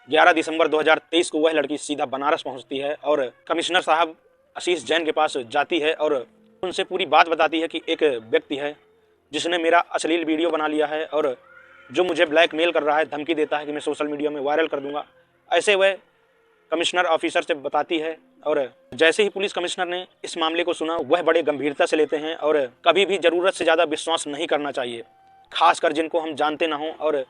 11 दिसंबर 2023 को वह लड़की सीधा बनारस पहुंचती है और कमिश्नर साहब आशीष जैन के पास जाती है और उनसे पूरी बात बताती है कि एक व्यक्ति है जिसने मेरा अश्लील वीडियो बना लिया है और जो मुझे ब्लैकमेल कर रहा है, धमकी देता है कि मैं सोशल मीडिया में वायरल कर दूंगा। ऐसे वह कमिश्नर ऑफिसर से बताती है और जैसे ही पुलिस कमिश्नर ने इस मामले को सुना, वह बड़े गंभीरता से लेते हैं और कभी भी ज़रूरत से ज़्यादा विश्वास नहीं करना चाहिए, खासकर जिनको हम जानते ना हों और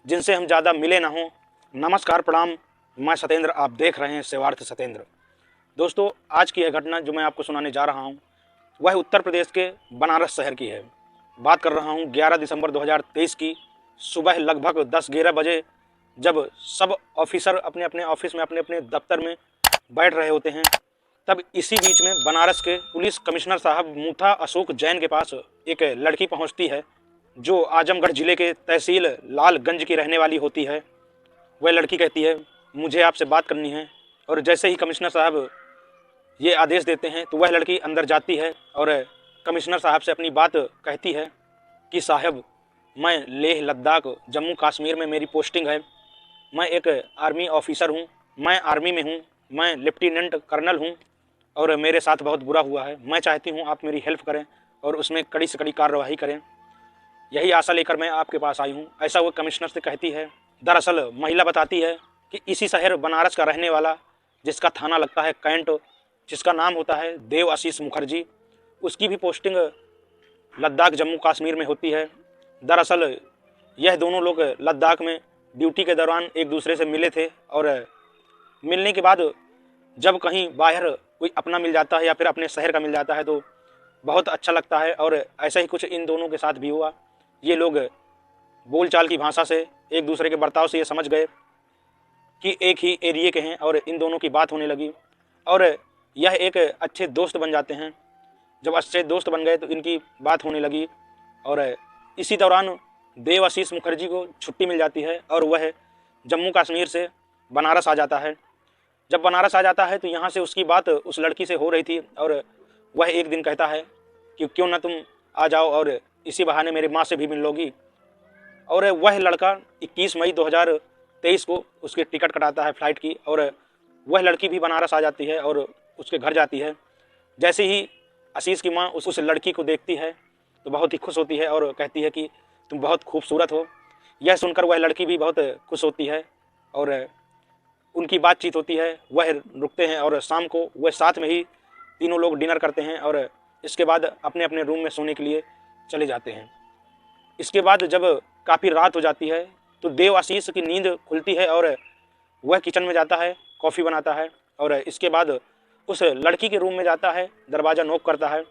जिनसे हम ज़्यादा मिले ना हों। नमस्कार, प्रणाम, मैं सत्येंद्र, आप देख रहे हैं सेवार्थ सत्येंद्र। दोस्तों, आज की यह घटना जो मैं आपको सुनाने जा रहा हूँ वह उत्तर प्रदेश के बनारस शहर की है। बात कर रहा हूँ 11 दिसंबर 2023 की सुबह लगभग 10-11 बजे, जब सब ऑफिसर अपने अपने ऑफिस में, अपने अपने दफ्तर में बैठ रहे होते हैं, तब इसी बीच में बनारस के पुलिस कमिश्नर साहब मूथा अशोक जैन के पास एक लड़की पहुंचती है जो आजमगढ़ जिले के तहसील लालगंज की रहने वाली होती है। वह लड़की कहती है, मुझे आपसे बात करनी है। और जैसे ही कमिश्नर साहब ये आदेश देते हैं तो वह लड़की अंदर जाती है और कमिश्नर साहब से अपनी बात कहती है कि साहब, मैं लेह लद्दाख जम्मू कश्मीर में मेरी पोस्टिंग है, मैं एक आर्मी ऑफिसर हूँ, मैं आर्मी में हूँ, मैं लेफ्टिनेंट कर्नल हूँ और मेरे साथ बहुत बुरा हुआ है। मैं चाहती हूँ आप मेरी हेल्प करें और उसमें कड़ी से कड़ी कार्रवाई करें। यही आशा लेकर मैं आपके पास आई हूँ, ऐसा वो कमिश्नर से कहती है। दरअसल महिला बताती है कि इसी शहर बनारस का रहने वाला, जिसका थाना लगता है कैंट, जिसका नाम होता है देव आशीष मुखर्जी, उसकी भी पोस्टिंग लद्दाख जम्मू कश्मीर में होती है। दरअसल यह दोनों लोग लद्दाख में ड्यूटी के दौरान एक दूसरे से मिले थे और मिलने के बाद जब कहीं बाहर कोई अपना मिल जाता है या फिर अपने शहर का मिल जाता है तो बहुत अच्छा लगता है। और ऐसा ही कुछ इन दोनों के साथ भी हुआ। ये लोग बोलचाल की भाषा से, एक दूसरे के बर्ताव से ये समझ गए कि एक ही एरिया के हैं और इन दोनों की बात होने लगी और यह एक अच्छे दोस्त बन जाते हैं। जब अच्छे दोस्त बन गए तो इनकी बात होने लगी और इसी दौरान देव आशीष मुखर्जी को छुट्टी मिल जाती है और वह जम्मू कश्मीर से बनारस आ जाता है। जब बनारस आ जाता है तो यहाँ से उसकी बात उस लड़की से हो रही थी और वह एक दिन कहता है कि क्यों ना तुम आ जाओ और इसी बहाने मेरी माँ से भी मिल लोगी। और वह लड़का 21 मई 2023 को उसकी टिकट कटाता है फ़्लाइट की और वह लड़की भी बनारस आ जाती है और उसके घर जाती है। जैसे ही आशीष की माँ उस लड़की को देखती है तो बहुत ही खुश होती है और कहती है कि तुम बहुत खूबसूरत हो। यह सुनकर वह लड़की भी बहुत खुश होती है और उनकी बातचीत होती है। वह रुकते हैं और शाम को वह साथ में ही तीनों लोग डिनर करते हैं और इसके बाद अपने अपने रूम में सोने के लिए चले जाते हैं। इसके बाद जब काफ़ी रात हो जाती है तो देव आशीष की नींद खुलती है और वह किचन में जाता है, कॉफ़ी बनाता है और इसके बाद उस लड़की के रूम में जाता है, दरवाज़ा नॉक करता है।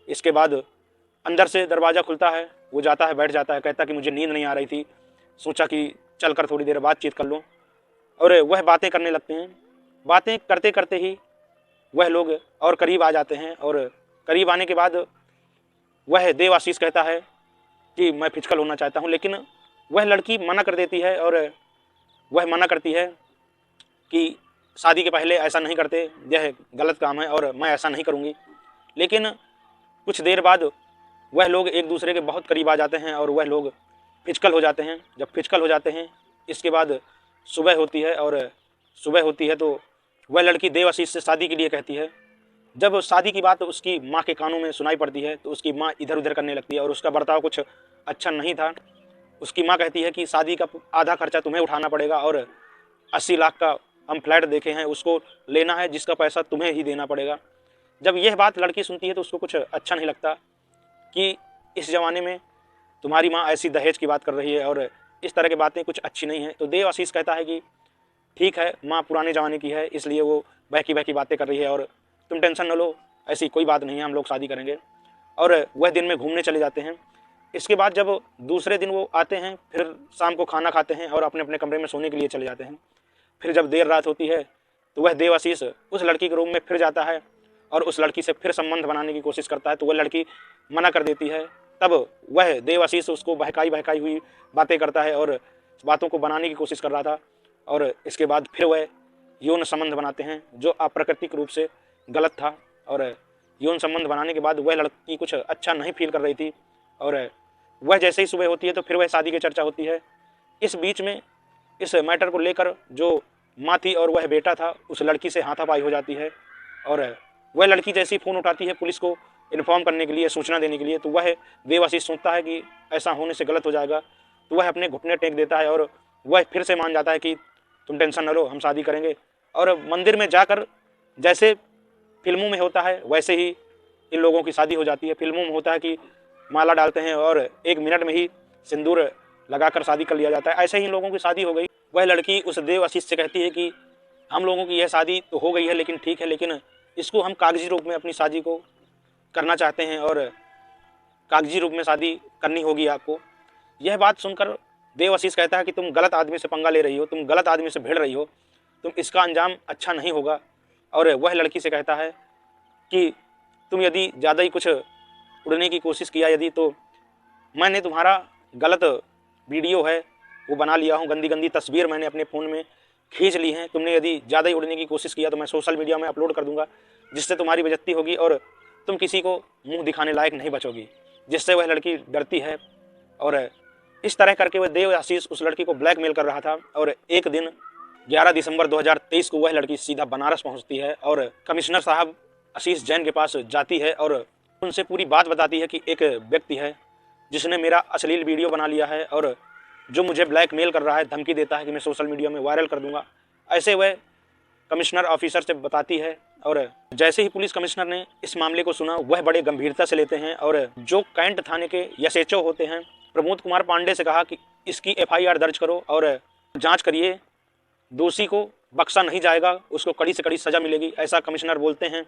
इसके बाद अंदर से दरवाज़ा खुलता है, वो जाता है, बैठ जाता है, कहता कि मुझे नींद नहीं आ रही थी, सोचा कि चल कर थोड़ी देर बातचीत कर लूँ। और वह बातें करने लगते हैं। बातें करते करते ही वह लोग और करीब आ जाते हैं और करीब आने के बाद वह देव आशीष कहता है कि मैं फिजिकल होना चाहता हूँ, लेकिन वह लड़की मना कर देती है और वह मना करती है कि शादी के पहले ऐसा नहीं करते, यह गलत काम है और मैं ऐसा नहीं करूँगी। लेकिन कुछ देर बाद वह लोग एक दूसरे के बहुत करीब आ जाते हैं और वह लोग फिजिकल हो जाते हैं। जब फिजिकल हो जाते हैं इसके बाद सुबह होती है और सुबह होती है तो वह लड़की देव आशीष से शादी के लिए कहती है। जब शादी की बात उसकी माँ के कानों में सुनाई पड़ती है तो उसकी माँ इधर उधर करने लगती है और उसका बर्ताव कुछ अच्छा नहीं था। उसकी माँ कहती है कि शादी का आधा खर्चा तुम्हें उठाना पड़ेगा और 80 लाख का हम फ्लैट देखे हैं, उसको लेना है, जिसका पैसा तुम्हें ही देना पड़ेगा। जब यह बात लड़की सुनती है तो उसको कुछ अच्छा नहीं लगता कि इस ज़माने में तुम्हारी माँ ऐसी दहेज की बात कर रही है और इस तरह की बातें कुछ अच्छी नहीं है। तो देव आशीष कहता है कि ठीक है, माँ पुराने ज़माने की है, इसलिए वो बहकी बहकी बातें कर रही है और तुम टेंशन न लो, ऐसी कोई बात नहीं है, हम लोग शादी करेंगे। और वह दिन में घूमने चले जाते हैं। इसके बाद जब दूसरे दिन वो आते हैं, फिर शाम को खाना खाते हैं और अपने अपने कमरे में सोने के लिए चले जाते हैं। फिर जब देर रात होती है तो वह देव आशीष उस लड़की के रूम में फिर जाता है और उस लड़की से फिर संबंध बनाने की कोशिश करता है तो वह लड़की मना कर देती है। तब वह देव आशीष उसको बहकाई हुई बातें करता है और बातों को बनाने की कोशिश कर रहा था और इसके बाद फिर वह यौन संबंध बनाते हैं जो अप्राकृतिक रूप से गलत था। और यौन संबंध बनाने के बाद वह लड़की कुछ अच्छा नहीं फील कर रही थी और वह जैसे ही सुबह होती है तो फिर वह शादी की चर्चा होती है। इस बीच में इस मैटर को लेकर जो माँ थी और वह बेटा था, उस लड़की से हाथापाई हो जाती है। और वह लड़की जैसे ही फ़ोन उठाती है पुलिस को इन्फॉर्म करने के लिए, सूचना देने के लिए, तो वह देव आशीष सोचता है कि ऐसा होने से गलत हो जाएगा, तो वह अपने घुटने टेक देता है और वह फिर से मान जाता है कि तुम टेंशन न लो, हम शादी करेंगे। और मंदिर में जाकर जैसे फिल्मों में होता है वैसे ही इन लोगों की शादी हो जाती है। फिल्मों में होता है कि माला डालते हैं और 1 मिनट में ही सिंदूर लगाकर शादी कर लिया जाता है, ऐसे ही इन लोगों की शादी हो गई। वह लड़की उस देव आशीष से कहती है कि हम लोगों की यह शादी तो हो गई है, लेकिन ठीक है, लेकिन इसको हम कागजी रूप में अपनी शादी को करना चाहते हैं और कागजी रूप में शादी करनी होगी आपको। यह बात सुनकर देव आशीष कहता है कि तुम गलत आदमी से पंगा ले रही हो, तुम गलत आदमी से भिड़ रही हो, तुम इसका अंजाम अच्छा नहीं होगा। और वह लड़की से कहता है कि तुम यदि ज़्यादा ही कुछ उड़ने की कोशिश किया यदि, तो मैंने तुम्हारा गलत वीडियो है वो बना लिया हूँ, गंदी गंदी तस्वीर मैंने अपने फ़ोन में खींच ली हैं, तुमने यदि ज़्यादा ही उड़ने की कोशिश किया तो मैं सोशल मीडिया में अपलोड कर दूंगा, जिससे तुम्हारी बेइज्जती होगी और तुम किसी को मुंह दिखाने लायक नहीं बचोगी। जिससे वह लड़की डरती है और इस तरह करके वह देव आशीष उस लड़की को ब्लैकमेल कर रहा था। और एक दिन 11 दिसंबर 2023 को वह लड़की सीधा बनारस पहुंचती है और कमिश्नर साहब आशीष जैन के पास जाती है और उनसे पूरी बात बताती है कि एक व्यक्ति है जिसने मेरा अश्लील वीडियो बना लिया है और जो मुझे ब्लैकमेल कर रहा है, धमकी देता है कि मैं सोशल मीडिया में वायरल कर दूंगा, ऐसे वह कमिश्नर ऑफिसर से बताती है। और जैसे ही पुलिस कमिश्नर ने इस मामले को सुना, वह बड़े गंभीरता से लेते हैं और जो कैंट थाने के एसएचओ होते हैं प्रमोद कुमार पांडे से कहा कि इसकी एफआईआर दर्ज करो और जांच करिए, दोषी को बख्शा नहीं जाएगा, उसको कड़ी से कड़ी सजा मिलेगी, ऐसा कमिश्नर बोलते हैं।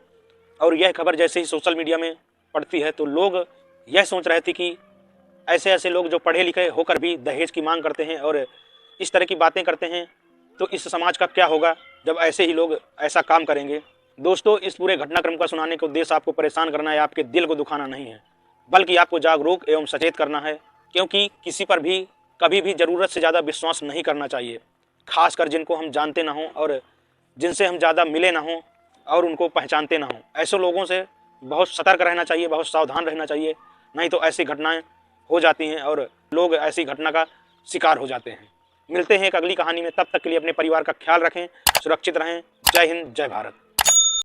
और यह खबर जैसे ही सोशल मीडिया में पड़ती है तो लोग यह सोच रहे थे कि ऐसे ऐसे लोग जो पढ़े लिखे होकर भी दहेज की मांग करते हैं और इस तरह की बातें करते हैं, तो इस समाज का क्या होगा जब ऐसे ही लोग ऐसा काम करेंगे। दोस्तों, इस पूरे घटनाक्रम का सुनाने का उद्देश्य आपको परेशान करना है, आपके दिल को दुखाना नहीं है, बल्कि आपको जागरूक एवं सचेत करना है, क्योंकि किसी पर भी कभी भी ज़रूरत से ज़्यादा विश्वास नहीं करना चाहिए, खासकर जिनको हम जानते ना हों और जिनसे हम ज़्यादा मिले ना हों और उनको पहचानते ना हों। ऐसे लोगों से बहुत सतर्क रहना चाहिए, बहुत सावधान रहना चाहिए, नहीं तो ऐसी घटनाएं हो जाती हैं और लोग ऐसी घटना का शिकार हो जाते हैं। मिलते हैं एक अगली कहानी में, तब तक के लिए अपने परिवार का ख्याल रखें, सुरक्षित रहें। जय हिंद, जय भारत।